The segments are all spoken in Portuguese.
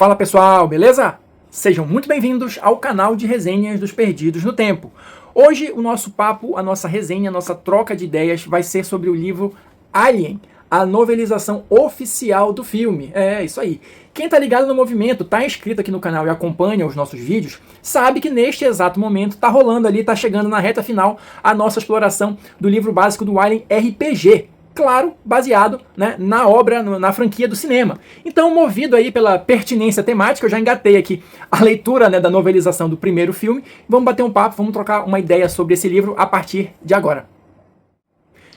Fala pessoal, beleza? Sejam muito bem-vindos ao canal de resenhas dos Perdidos no Tempo. Hoje o nosso papo, a nossa resenha, a nossa troca de ideias vai ser sobre o livro Alien, a novelização oficial do filme. É, isso aí. Quem tá ligado no movimento, tá inscrito aqui no canal e acompanha os nossos vídeos, sabe que neste exato momento tá rolando ali, tá chegando na reta final a nossa exploração do livro básico do Alien RPG. Claro, baseado, né, na obra, na franquia do cinema. Então, movido aí pela pertinência temática, eu já engatei aqui a leitura, né, da novelização do primeiro filme. Vamos bater um papo, vamos trocar uma ideia sobre esse livro a partir de agora.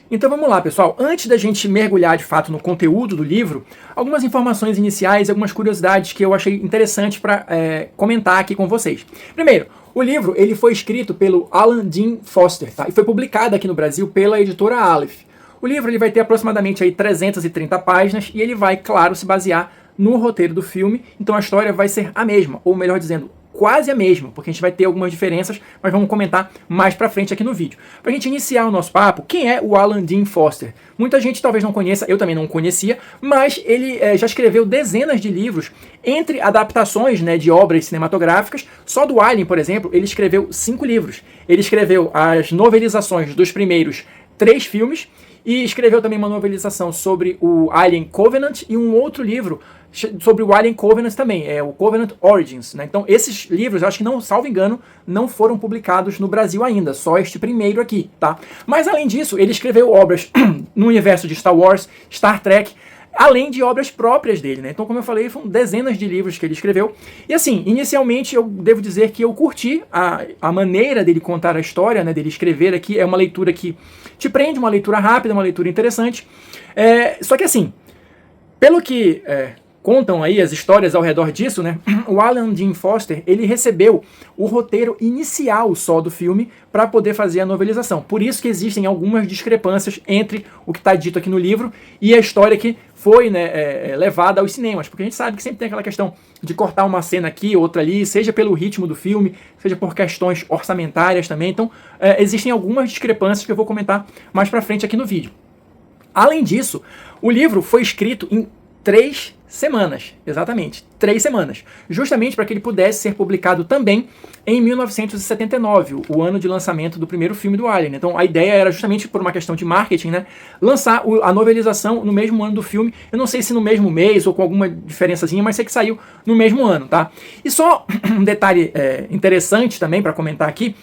Então vamos lá, pessoal. Antes da gente mergulhar de fato no conteúdo do livro, algumas informações iniciais, algumas curiosidades que eu achei interessante para comentar aqui com vocês. Primeiro, o livro ele foi escrito pelo Alan Dean Foster, tá? E foi publicado aqui no Brasil pela editora Aleph. O livro ele vai ter aproximadamente aí 330 páginas e ele vai, claro, se basear no roteiro do filme, então a história vai ser a mesma, ou melhor dizendo, quase a mesma, porque a gente vai ter algumas diferenças, mas vamos comentar mais pra frente aqui no vídeo. Pra gente iniciar o nosso papo, quem é o Alan Dean Foster? Muita gente talvez não conheça, eu também não conhecia, mas ele já escreveu dezenas de livros, entre adaptações, né, de obras cinematográficas. Só do Alien, por exemplo, ele escreveu 5 livros. Ele escreveu as novelizações dos primeiros 3 filmes, e escreveu também uma novelização sobre o Alien Covenant e um outro livro sobre o Alien Covenant também, é o Covenant Origins, né? Então esses livros, eu acho que não, salvo engano, não foram publicados no Brasil ainda, só este primeiro aqui, tá? Mas além disso, ele escreveu obras no universo de Star Wars, Star Trek, além de obras próprias dele, né? Então, como eu falei, foram dezenas de livros que ele escreveu. E assim, inicialmente eu devo dizer que eu curti a maneira dele contar a história, né? Dele escrever aqui. É uma leitura que te prende, uma leitura rápida, uma leitura interessante. Só que assim, pelo que contam aí as histórias ao redor disso, né? O Alan Dean Foster, ele recebeu o roteiro inicial só do filme para poder fazer a novelização. Por isso que existem algumas discrepâncias entre o que está dito aqui no livro e a história que foi, né, levada aos cinemas. Porque a gente sabe que sempre tem aquela questão de cortar uma cena aqui, outra ali, seja pelo ritmo do filme, seja por questões orçamentárias também. Então, existem algumas discrepâncias que eu vou comentar mais para frente aqui no vídeo. Além disso, o livro foi escrito em 3 semanas, exatamente, 3 semanas, justamente para que ele pudesse ser publicado também em 1979, o ano de lançamento do primeiro filme do Alien. Então a ideia era justamente por uma questão de marketing, né, lançar a novelização no mesmo ano do filme. Eu não sei se no mesmo mês ou com alguma diferençazinha, mas sei que saiu no mesmo ano, tá? E só um detalhe interessante também para comentar aqui,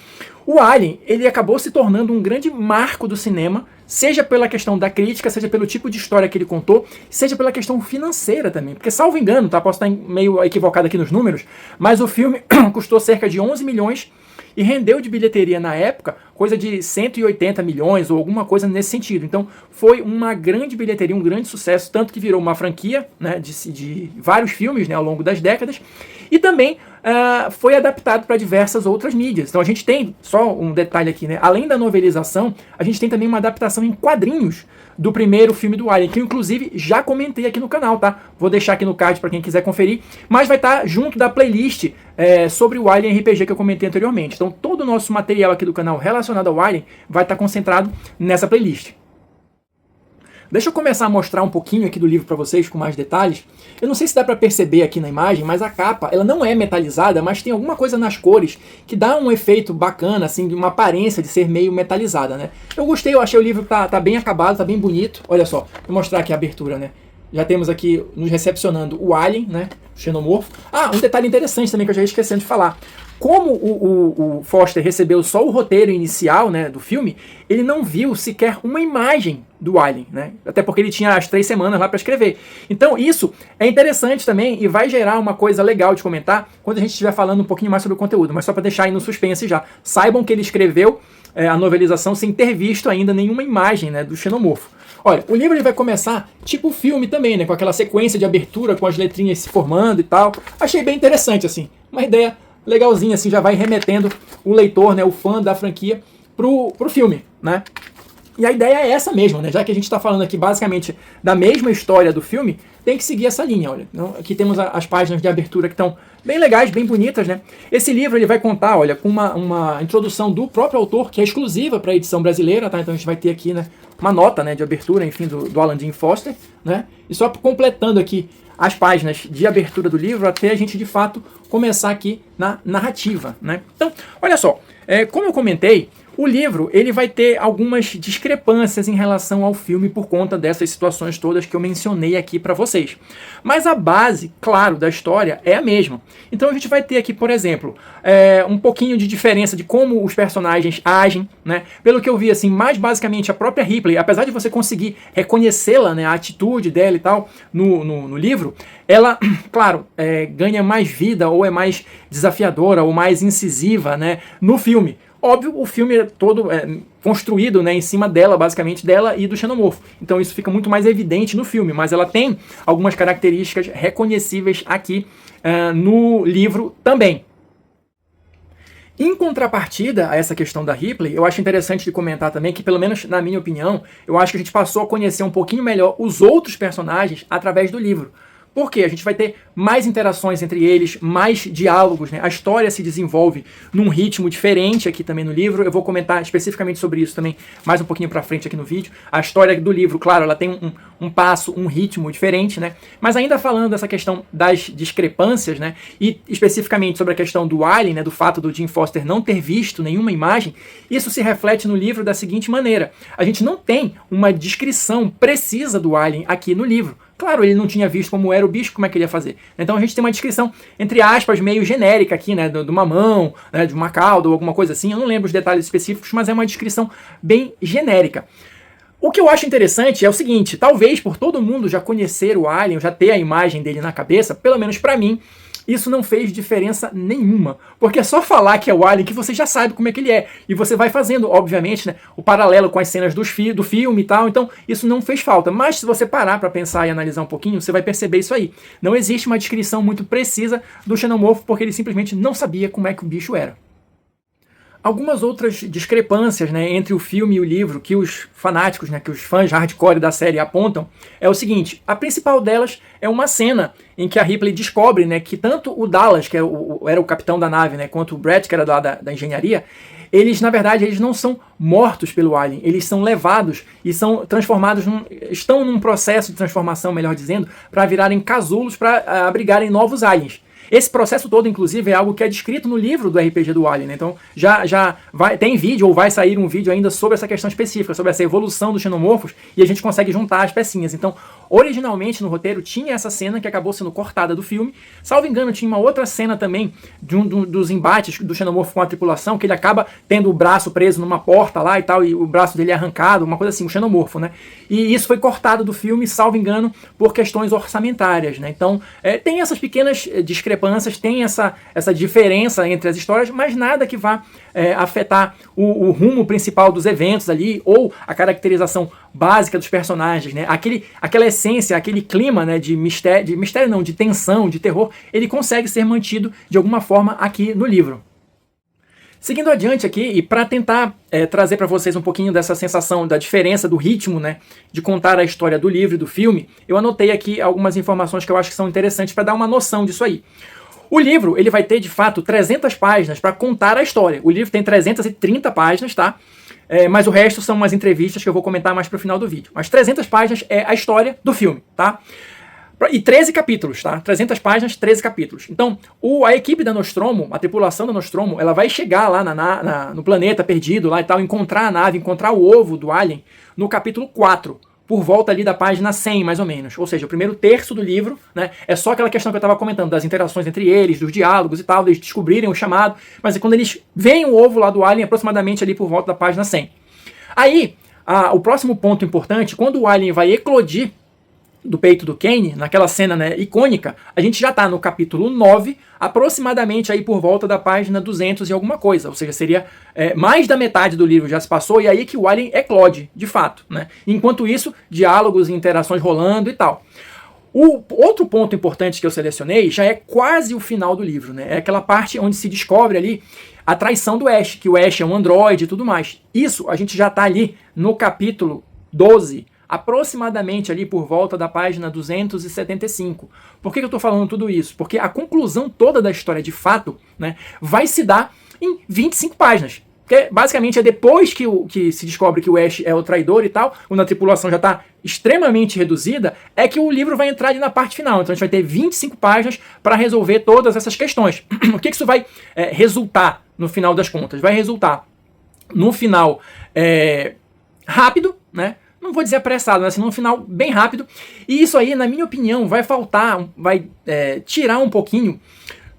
o Alien, ele acabou se tornando um grande marco do cinema, seja pela questão da crítica, seja pelo tipo de história que ele contou, seja pela questão financeira também. Porque, salvo engano, tá? Posso estar meio equivocado aqui nos números, mas o filme custou cerca de 11 milhões e rendeu de bilheteria na época coisa de 180 milhões ou alguma coisa nesse sentido. Então foi uma grande bilheteria, um grande sucesso, tanto que virou uma franquia, né, de vários filmes, né, ao longo das décadas, e também foi adaptado para diversas outras mídias. Então a gente tem, só um detalhe aqui, né, além da novelização, a gente tem também uma adaptação em quadrinhos do primeiro filme do Alien, que eu inclusive já comentei aqui no canal, tá? Vou deixar aqui no card para quem quiser conferir, mas vai estar junto da playlist sobre o Alien RPG que eu comentei anteriormente. Então todo o nosso material aqui do canal relacionado ao Alien vai estar concentrado nessa playlist. Deixa eu começar a mostrar um pouquinho aqui do livro para vocês com mais detalhes. Eu não sei se dá para perceber aqui na imagem, mas a capa ela não é metalizada, mas tem alguma coisa nas cores que dá um efeito bacana, assim, de uma aparência de ser meio metalizada, né? Eu gostei, eu achei o livro tá bem acabado, tá bem bonito. Olha só, vou mostrar aqui a abertura, né? Já temos aqui nos recepcionando o Alien, né? O xenomorfo. Ah, um detalhe interessante também que eu já ia esquecendo de falar. Como o Foster recebeu só o roteiro inicial, né, do filme, ele não viu sequer uma imagem do Alien, né? Até porque ele tinha as 3 semanas lá para escrever. Então isso é interessante também e vai gerar uma coisa legal de comentar quando a gente estiver falando um pouquinho mais sobre o conteúdo. Mas só para deixar aí no suspense já. Saibam que ele escreveu a novelização sem ter visto ainda nenhuma imagem, né, do xenomorfo. Olha, o livro ele vai começar tipo filme também, né, com aquela sequência de abertura com as letrinhas se formando e tal. Achei bem interessante, assim. Uma ideia legalzinho, assim, já vai remetendo o leitor, né, o fã da franquia pro filme, né? E a ideia é essa mesmo, né? Já que a gente está falando aqui basicamente da mesma história do filme, tem que seguir essa linha, olha. Então, aqui temos as páginas de abertura que estão bem legais, bem bonitas, né? Esse livro ele vai contar, olha, com uma introdução do próprio autor, que é exclusiva para a edição brasileira, tá? Então a gente vai ter aqui, né, uma nota, né, de abertura, enfim, do Alan Dean Foster, né? E só completando aqui as páginas de abertura do livro até a gente, de fato, começar aqui na narrativa, né? Então, olha só, como eu comentei, o livro ele vai ter algumas discrepâncias em relação ao filme por conta dessas situações todas que eu mencionei aqui para vocês. Mas a base, claro, da história é a mesma. Então a gente vai ter aqui, por exemplo, um pouquinho de diferença de como os personagens agem, né? Pelo que eu vi, assim, mais basicamente a própria Ripley, apesar de você conseguir reconhecê-la, né, a atitude dela e tal, no livro, ela, claro, ganha mais vida ou é mais desafiadora ou mais incisiva, né, no filme. Óbvio, o filme é todo construído, né, em cima dela, basicamente, dela e do xenomorfo. Então isso fica muito mais evidente no filme, mas ela tem algumas características reconhecíveis aqui no livro também. Em contrapartida a essa questão da Ripley, eu acho interessante de comentar também que, pelo menos na minha opinião, eu acho que a gente passou a conhecer um pouquinho melhor os outros personagens através do livro. Porque a gente vai ter mais interações entre eles, mais diálogos, né? A história se desenvolve num ritmo diferente aqui também no livro. Eu vou comentar especificamente sobre isso também mais um pouquinho pra frente aqui no vídeo. A história do livro, claro, ela tem um passo, um ritmo diferente, né? Mas ainda falando dessa questão das discrepâncias, né? E especificamente sobre a questão do Alien, né? Do fato do Jim Foster não ter visto nenhuma imagem, isso se reflete no livro da seguinte maneira. A gente não tem uma descrição precisa do Alien aqui no livro. Claro, ele não tinha visto como era o bicho, como é que ele ia fazer? Então a gente tem uma descrição, entre aspas, meio genérica aqui, né? De uma mão, né, de uma cauda ou alguma coisa assim. Eu não lembro os detalhes específicos, mas é uma descrição bem genérica. O que eu acho interessante é o seguinte, talvez por todo mundo já conhecer o Alien, já ter a imagem dele na cabeça, pelo menos pra mim, isso não fez diferença nenhuma. Porque é só falar que é o Alien que você já sabe como é que ele é. E você vai fazendo, obviamente, né, o paralelo com as cenas do filme e tal. Então, isso não fez falta. Mas se você parar para pensar e analisar um pouquinho, você vai perceber isso aí. Não existe uma descrição muito precisa do xenomorfo porque ele simplesmente não sabia como é que o bicho era. Algumas outras discrepâncias, né, entre o filme e o livro que os fanáticos, né, que os fãs hardcore da série apontam é o seguinte: a principal delas é uma cena em que a Ripley descobre, né, que tanto o Dallas, que era o capitão da nave, né, quanto o Brett, que era da engenharia, eles, na verdade, eles não são mortos pelo Alien, eles são levados e são transformados, estão num processo de transformação, melhor dizendo, para virarem casulos para abrigarem novos aliens. Esse processo todo, inclusive, é algo que é descrito no livro do RPG do Alien, né? Então tem vídeo, ou vai sair um vídeo ainda sobre essa questão específica, sobre essa evolução dos xenomorfos, e a gente consegue juntar as pecinhas. Então, originalmente no roteiro tinha essa cena que acabou sendo cortada do filme. Salvo engano, tinha uma outra cena também de dos embates do xenomorfo com a tripulação, que ele acaba tendo o braço preso numa porta lá e tal, e o braço dele é arrancado, uma coisa assim, um xenomorfo, né? E isso foi cortado do filme, salvo engano, por questões orçamentárias, né? Então, tem essas pequenas discrepâncias, tem essa diferença entre as histórias, mas nada que vá afetar o rumo principal dos eventos ali, ou a caracterização básica dos personagens, né? Aquela essência, aquele clima, né, de mistério não, de tensão, de terror, ele consegue ser mantido de alguma forma aqui no livro. Seguindo adiante aqui, e para tentar trazer para vocês um pouquinho dessa sensação, da diferença do ritmo, né, de contar a história do livro e do filme, eu anotei aqui algumas informações que eu acho que são interessantes para dar uma noção disso aí. O livro, ele vai ter, de fato, 300 páginas para contar a história. O livro tem 330 páginas, tá? Mas o resto são umas entrevistas que eu vou comentar mais pro final do vídeo. Mas 300 páginas é a história do filme, tá? E 13 capítulos, tá? 300 páginas, 13 capítulos. Então, a equipe da Nostromo, a tripulação da Nostromo, ela vai chegar lá no planeta perdido lá e tal, encontrar a nave, encontrar o ovo do Alien no capítulo 4. Por volta ali da página 100, mais ou menos. Ou seja, o primeiro terço do livro, né, é só aquela questão que eu estava comentando, das interações entre eles, dos diálogos e tal, deles descobrirem o chamado, mas é quando eles veem o ovo lá do Alien, aproximadamente ali por volta da página 100. Aí, o próximo ponto importante, quando o Alien vai eclodir do peito do Kane, naquela cena, né, icônica, a gente já está no capítulo 9, aproximadamente aí por volta da página 200 e alguma coisa, ou seja, seria mais da metade do livro já se passou, e aí que o Alien eclode, de fato, né? Enquanto isso, diálogos e interações rolando e tal. O outro ponto importante que eu selecionei já é quase o final do livro, né? É aquela parte onde se descobre ali a traição do Ash, que o Ash é um androide e tudo mais. Isso a gente já está ali no capítulo 12, aproximadamente ali por volta da página 275. Por que eu estou falando tudo isso? Porque a conclusão toda da história, de fato, né, vai se dar em 25 páginas. Porque basicamente é depois que se descobre que o Ash é o traidor e tal, quando a tripulação já está extremamente reduzida, é que o livro vai entrar ali na parte final. Então a gente vai ter 25 páginas para resolver todas essas questões. O que isso vai resultar no final das contas? Vai resultar no final rápido, né? Não vou dizer apressado, mas assim, num final bem rápido. E isso aí, na minha opinião, vai tirar um pouquinho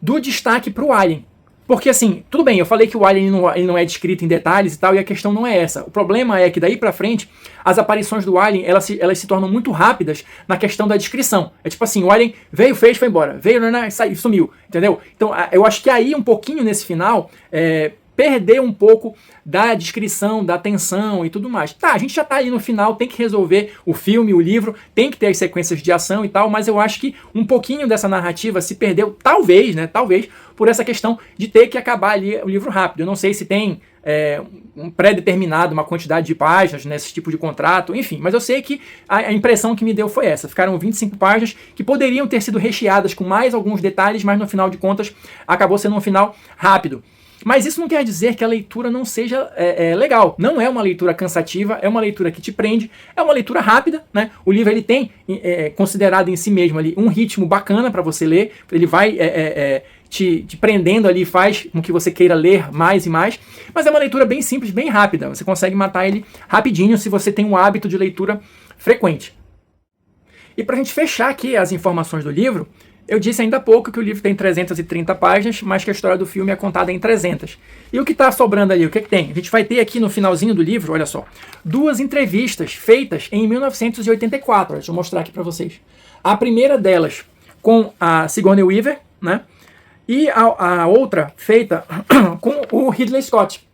do destaque para o Alien. Porque assim, tudo bem, eu falei que o Alien ele não é descrito em detalhes e tal, e a questão não é essa. O problema é que daí pra frente, as aparições do Alien, elas se tornam muito rápidas na questão da descrição. É tipo assim, o Alien veio, fez, foi embora. Veio, saiu, sumiu, entendeu? Então, eu acho que aí, um pouquinho nesse final, perder um pouco da descrição, da tensão e tudo mais. Tá, a gente já tá aí no final, tem que resolver o filme, o livro, tem que ter as sequências de ação e tal, mas eu acho que um pouquinho dessa narrativa se perdeu, talvez, por essa questão de ter que acabar ali o livro rápido. Eu não sei se tem um pré-determinado, uma quantidade de páginas nesse tipo de contrato, enfim, mas eu sei que a impressão que me deu foi essa. Ficaram 25 páginas que poderiam ter sido recheadas com mais alguns detalhes, mas no final de contas acabou sendo um final rápido. Mas isso não quer dizer que a leitura não seja legal. Não é uma leitura cansativa, é uma leitura que te prende, é uma leitura rápida, né? O livro ele tem considerado em si mesmo ali um ritmo bacana para você ler, ele vai te prendendo ali, faz com que você queira ler mais e mais, mas é uma leitura bem simples, bem rápida. Você consegue matar ele rapidinho se você tem um hábito de leitura frequente. E para a gente fechar aqui as informações do livro, eu disse ainda há pouco que o livro tem 330 páginas, mas que a história do filme é contada em 300. E o que está sobrando ali? O que tem? A gente vai ter aqui no finalzinho do livro, olha só, 2 entrevistas feitas em 1984. Deixa eu mostrar aqui para vocês. A primeira delas com a Sigourney Weaver, né? E a outra feita com o Ridley Scott.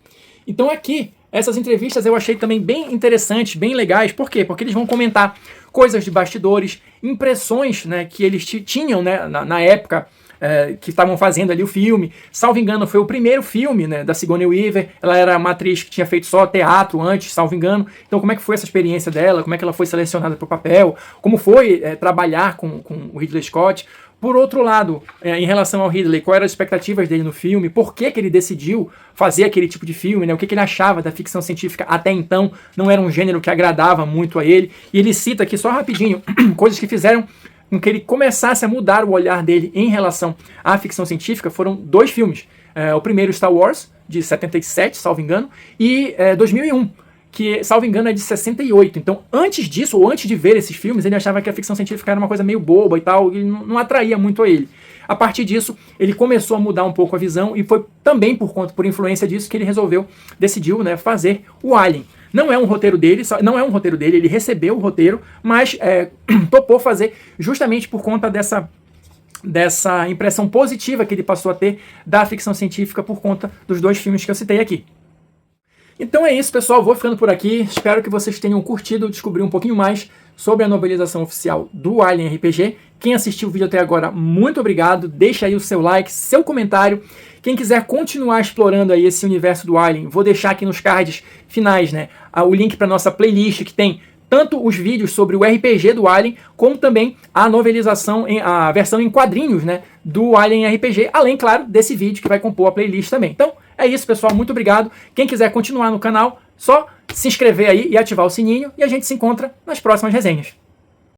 Então aqui, essas entrevistas eu achei também bem interessantes, bem legais. Por quê? Porque eles vão comentar coisas de bastidores, impressões, né, que eles tinham, né, na época que estavam fazendo ali o filme. Salvo engano, foi o primeiro filme, né, da Sigourney Weaver. Ela era uma atriz que tinha feito só teatro antes, salvo engano. Então como é que foi essa experiência dela? Como é que ela foi selecionada para o papel? Como foi trabalhar com o Ridley Scott? Por outro lado, em relação ao Ridley, quais eram as expectativas dele no filme? Por que ele decidiu fazer aquele tipo de filme? Né? O que ele achava da ficção científica até então? Não era um gênero que agradava muito a ele. E ele cita aqui, só rapidinho, coisas que fizeram com que ele começasse a mudar o olhar dele em relação à ficção científica. Foram 2 filmes. O primeiro, Star Wars, de 77, salvo engano, e 2001. Que, salvo engano, é de 68. Então, antes disso, ou antes de ver esses filmes, ele achava que a ficção científica era uma coisa meio boba e tal, e não atraía muito a ele. A partir disso, ele começou a mudar um pouco a visão, e foi também por influência disso que ele decidiu, né, fazer o Alien. Não é um roteiro dele, ele recebeu o roteiro, mas topou fazer justamente por conta dessa impressão positiva que ele passou a ter da ficção científica por conta dos 2 filmes que eu citei aqui. Então é isso, pessoal. Vou ficando por aqui. Espero que vocês tenham curtido descobrir um pouquinho mais sobre a novelização oficial do Alien RPG. Quem assistiu o vídeo até agora, muito obrigado. Deixa aí o seu like, seu comentário. Quem quiser continuar explorando aí esse universo do Alien, vou deixar aqui nos cards finais, né, o link para nossa playlist que tem tanto os vídeos sobre o RPG do Alien, como também a novelização, a versão em quadrinhos, né, do Alien RPG, além, claro, desse vídeo que vai compor a playlist também. Então, é isso, pessoal. Muito obrigado. Quem quiser continuar no canal, só se inscrever aí e ativar o sininho, e a gente se encontra nas próximas resenhas.